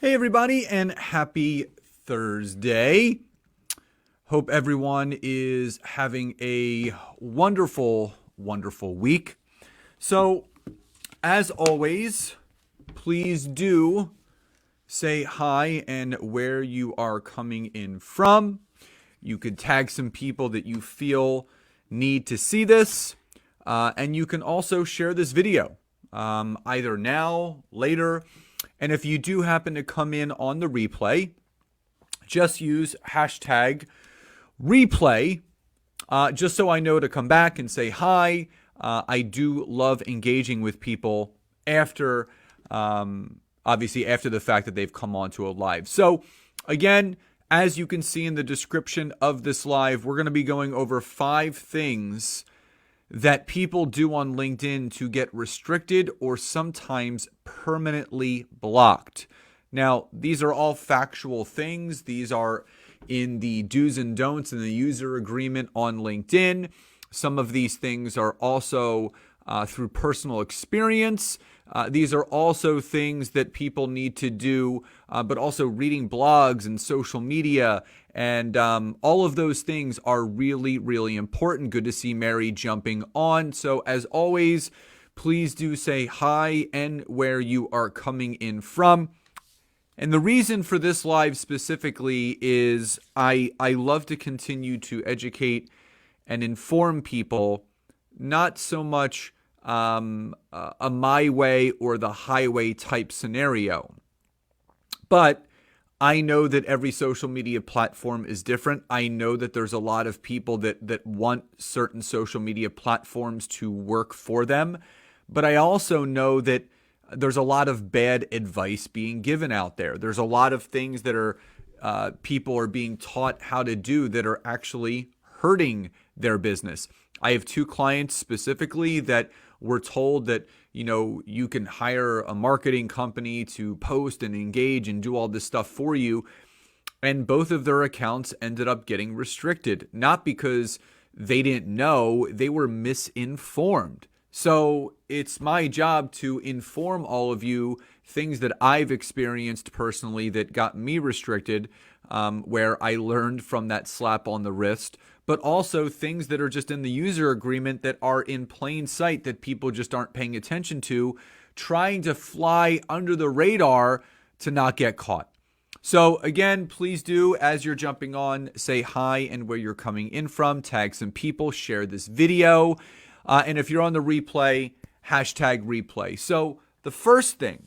Hey, everybody, and happy Thursday. Hope everyone is having a wonderful, wonderful week. So, as always, please do say hi and where you are coming in from. You could tag some people that you feel need to see this, and you can also share this video either now, later. And if you do happen to come in on the replay, just use hashtag replay just so I know to come back and say hi. I do love engaging with people after, obviously, after the fact that they've come onto a live. So, again, as you can see in the description of this live, we're going to be going over 5 things that people do on LinkedIn to get restricted or sometimes permanently blocked. Now, these are all factual things. These are in the do's and don'ts in the user agreement on LinkedIn. Some of these things are also through personal experience. These are also things that people need to do, but also reading blogs and social media. And all of those things are really, really important. Good to see Mary jumping on. So as always, please do say hi and where you are coming in from. And the reason for this live specifically is I love to continue to educate and inform people, not so much a my way or the highway type scenario. But I know that every social media platform is different. I know that there's a lot of people that want certain social media platforms to work for them. But I also know that there's a lot of bad advice being given out there. There's a lot of things that are people are being taught how to do that are actually hurting their business. I have 2 clients specifically that were told that, you can hire a marketing company to post and engage and do all this stuff for you. And both of their accounts ended up getting restricted, not because they didn't know, they were misinformed. So it's my job to inform all of you things that I've experienced personally that got me restricted, where I learned from that slap on the wrist, but also things that are just in the user agreement that are in plain sight that people just aren't paying attention to, trying to fly under the radar to not get caught. So again, please do, as you're jumping on, say hi and where you're coming in from, tag some people, share this video. And if you're on the replay, hashtag replay. So the first thing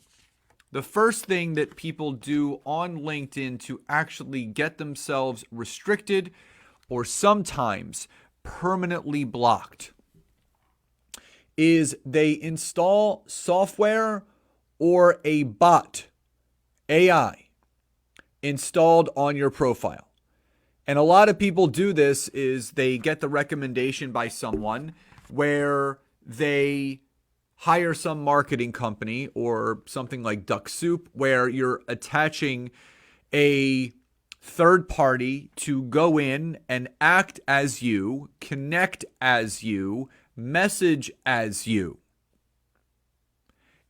that people do on LinkedIn to actually get themselves restricted or sometimes permanently blocked is they install software or a bot, AI, installed on your profile. And a lot of people do this is they get the recommendation by someone where they hire some marketing company or something like Duck Soup where you're attaching a third party to go in and act as you, connect as you, message as you.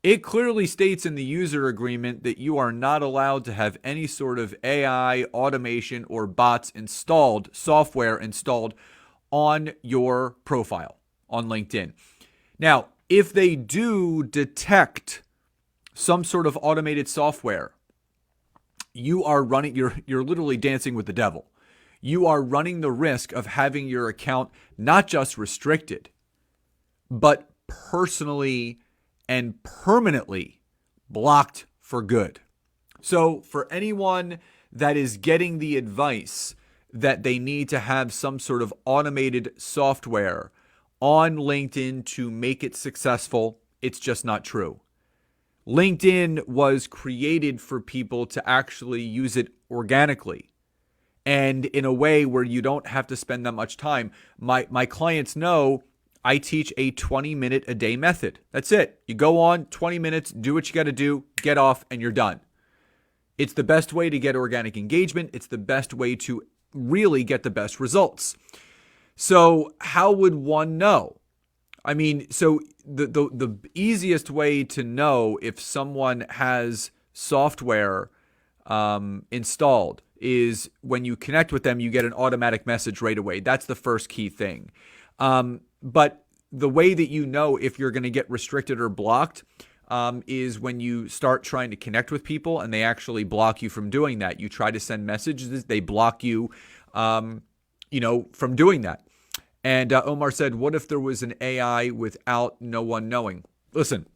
It clearly states in the user agreement that you are not allowed to have any sort of AI, automation, or bots installed, software installed on your profile on LinkedIn. Now, if they do detect some sort of automated software, you're literally dancing with the devil. You are running the risk of having your account not just restricted, but personally and permanently blocked for good. So for anyone that is getting the advice that they need to have some sort of automated software on LinkedIn to make it successful, it's just not true. LinkedIn was created for people to actually use it organically and in a way where you don't have to spend that much time. My clients know I teach a 20-minute a day method. That's it. You go on 20 minutes, do what you got to do, get off, and you're done. It's the best way to get organic engagement. It's the best way to really get the best results. So how would one know? I mean, so the easiest way to know if someone has software installed is when you connect with them, you get an automatic message right away. That's the first key thing. But the way that you know if you're going to get restricted or blocked is when you start trying to connect with people and they actually block you from doing that. You try to send messages, they block you, from doing that. And Omar said, what if there was an AI without no one knowing? Listen,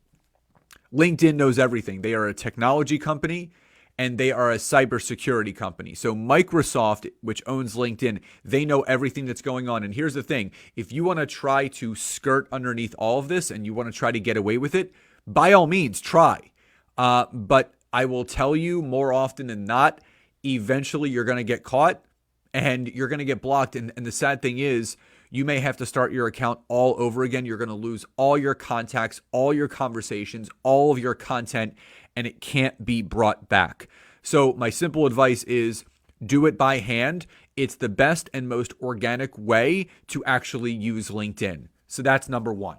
LinkedIn knows everything. They are a technology company and they are a cybersecurity company. So Microsoft, which owns LinkedIn, they know everything that's going on. And here's the thing. If you want to try to skirt underneath all of this and you want to try to get away with it, by all means, try. But I will tell you more often than not, eventually you're going to get caught and you're going to get blocked. And the sad thing is, you may have to start your account all over again. You're going to lose all your contacts, all your conversations, all of your content, and it can't be brought back. So my simple advice is do it by hand. It's the best and most organic way to actually use LinkedIn. So that's number one.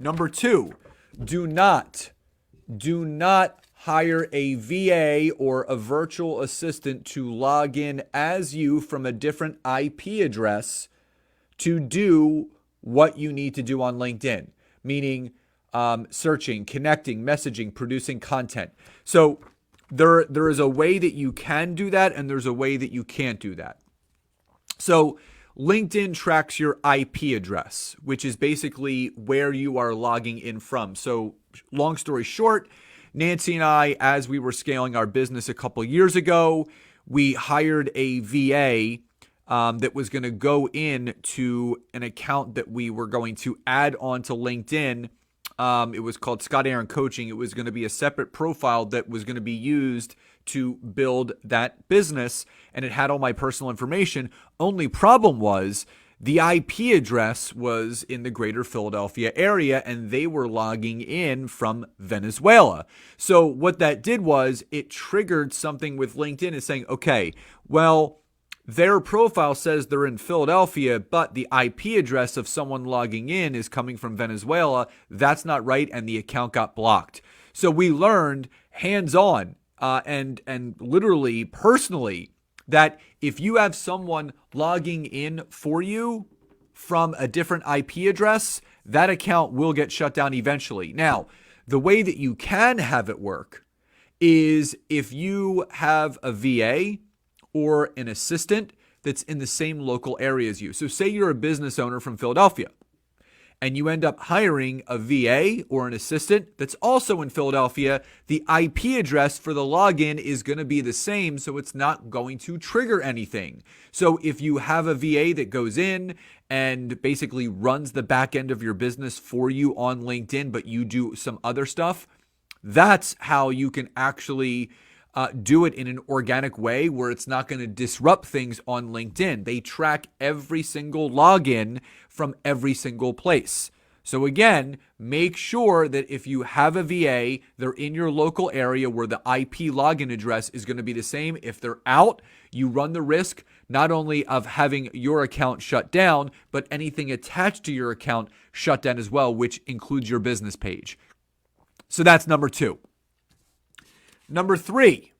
Number two, do not hire a VA or a virtual assistant to log in as you from a different IP address to do what you need to do on LinkedIn, meaning searching, connecting, messaging, producing content. So there is a way that you can do that and there's a way that you can't do that. So LinkedIn tracks your IP address, which is basically where you are logging in from. So long story short, Nancy and I, as we were scaling our business a couple years ago, we hired a VA that was going to go in to an account that we were going to add on to LinkedIn. It was called Scott Aaron Coaching. It was going to be a separate profile that was going to be used to build that business, and it had all my personal information. Only problem was the IP address was in the greater Philadelphia area, and they were logging in from Venezuela. So what that did was it triggered something with LinkedIn and saying, okay, well, their profile says they're in Philadelphia, but the IP address of someone logging in is coming from Venezuela. That's not right, and the account got blocked. So we learned hands-on and literally personally that if you have someone logging in for you from a different IP address, that account will get shut down eventually. Now, the way that you can have it work is if you have a VA or an assistant that's in the same local area as you. So say you're a business owner from Philadelphia and you end up hiring a VA or an assistant that's also in Philadelphia. The IP address for the login is going to be the same, so it's not going to trigger anything. So if you have a VA that goes in and basically runs the back end of your business for you on LinkedIn, but you do some other stuff, that's how you can actually do it in an organic way where it's not going to disrupt things on LinkedIn. They track every single login from every single place. So again, make sure that if you have a VA, they're in your local area where the IP login address is going to be the same. If they're out, you run the risk not only of having your account shut down, but anything attached to your account shut down as well, which includes your business page. So that's number two. Number three,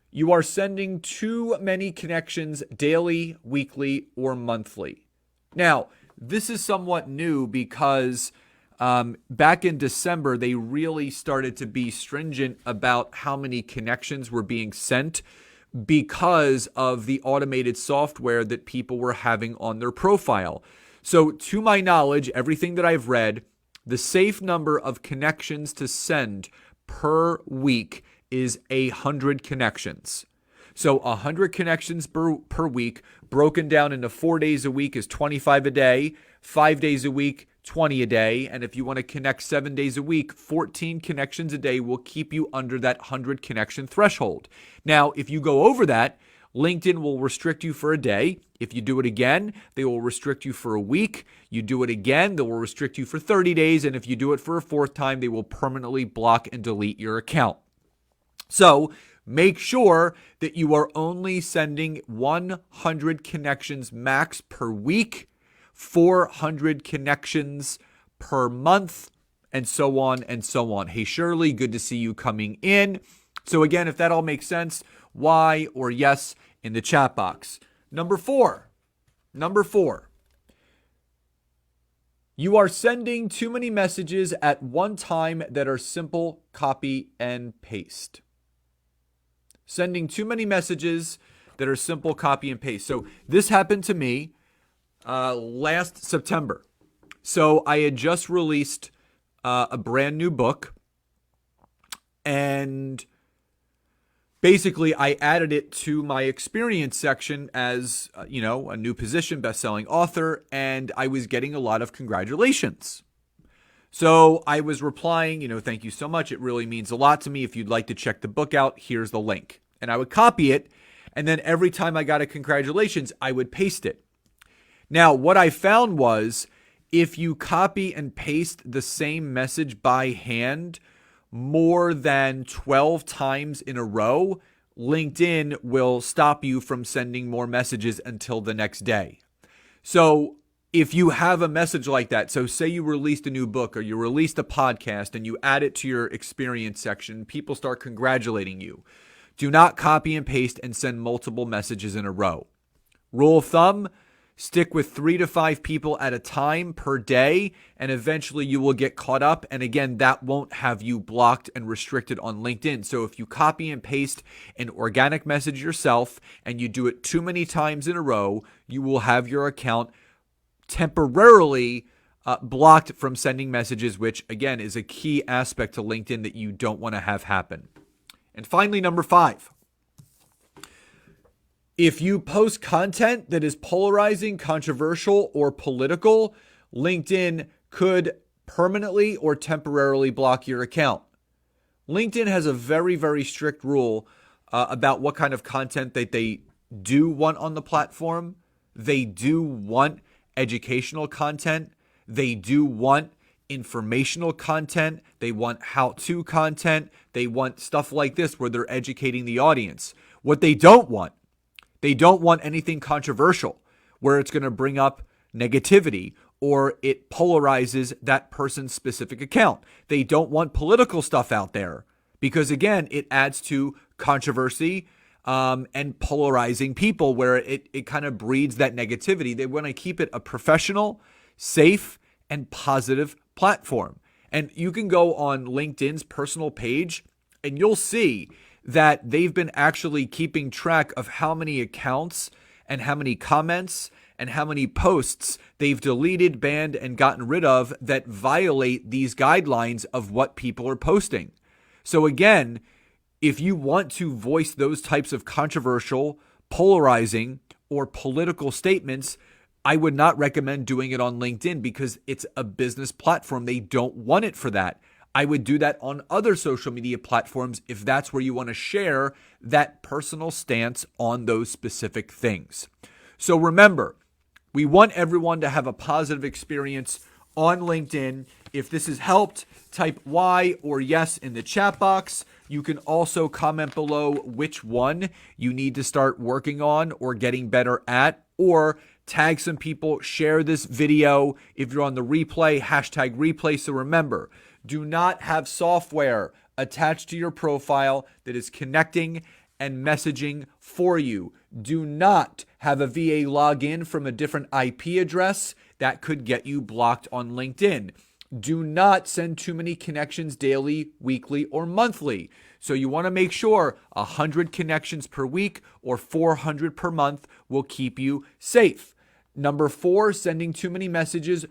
you are sending too many connections daily, weekly, or monthly. Now, this is somewhat new because back in December, they really started to be stringent about how many connections were being sent because of the automated software that people were having on their profile. So to my knowledge, everything that I've read, the safe number of connections to send per week is 100 connections. So 100 connections per week, broken down into 4 days a week is 25 a day, 5 days a week, 20 a day. And if you want to connect 7 days a week, 14 connections a day will keep you under that 100 connection threshold. Now, if you go over that, LinkedIn will restrict you for a day. If you do it again, they will restrict you for a week. You do it again, they will restrict you for 30 days. And if you do it for a fourth time, they will permanently block and delete your account. So make sure that you are only sending 100 connections max per week, 400 connections per month, and so on and so on. Hey, Shirley, good to see you coming in. So again, if that all makes sense, Y or yes in the chat box. Number four, you are sending too many messages at one time that are simple copy and paste. Sending too many messages that are simple copy and paste. So this happened to me last September. So I had just released a brand new book, and basically I added it to my experience section as, a new position, best-selling author, and I was getting a lot of congratulations. So I was replying, thank you so much. It really means a lot to me. If you'd like to check the book out, here's the link. And I would copy it, and then every time I got a congratulations, I would paste it. Now, what I found was if you copy and paste the same message by hand more than 12 times in a row, LinkedIn will stop you from sending more messages until the next day. So if you have a message like that, so say you released a new book or you released a podcast and you add it to your experience section, people start congratulating you. Do not copy and paste and send multiple messages in a row. Rule of thumb, stick with 3 to 5 people at a time per day, and eventually you will get caught up. And again, that won't have you blocked and restricted on LinkedIn. So if you copy and paste an organic message yourself and you do it too many times in a row, you will have your account temporarily blocked from sending messages, which again is a key aspect to LinkedIn that you don't want to have happen. And finally, number 5. If you post content that is polarizing, controversial, or political, LinkedIn could permanently or temporarily block your account. LinkedIn has a very, very strict rule about what kind of content that they do want on the platform. They do want educational content. They do want informational content. They want how-to content. They want stuff like this where they're educating the audience. What they don't want anything controversial where it's going to bring up negativity or it polarizes that person's specific account. They don't want political stuff out there because, again, it adds to controversy and polarizing people where it kind of breeds that negativity. They want to keep it a professional, safe, and positive platform. And you can go on LinkedIn's personal page and you'll see that they've been actually keeping track of how many accounts and how many comments and how many posts they've deleted, banned, and gotten rid of that violate these guidelines of what people are posting. So again, if you want to voice those types of controversial, polarizing, or political statements, I would not recommend doing it on LinkedIn because it's a business platform. They don't want it for that. I would do that on other social media platforms if that's where you want to share that personal stance on those specific things. So remember, we want everyone to have a positive experience on LinkedIn. If this has helped, type Y or yes in the chat box. You can also comment below which one you need to start working on or getting better at, or tag some people, share this video. If you're on the replay, hashtag replay. So remember, do not have software attached to your profile that is connecting and messaging for you. Do not have a VA login from a different IP address that could get you blocked on LinkedIn. Do not send too many connections daily, weekly, or monthly. So you want to make sure 100 connections per week or 400 per month will keep you safe. Number 4, sending too many messages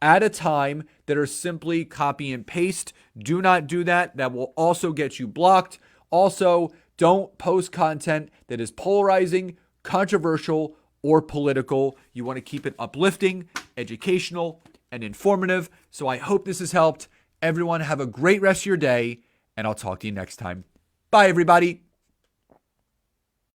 at a time that are simply copy and paste. Do not do that. That will also get you blocked. Also, don't post content that is polarizing, controversial, or political. You want to keep it uplifting, educational, and informative. So I hope this has helped. Everyone have a great rest of your day, and I'll talk to you next time. Bye, everybody.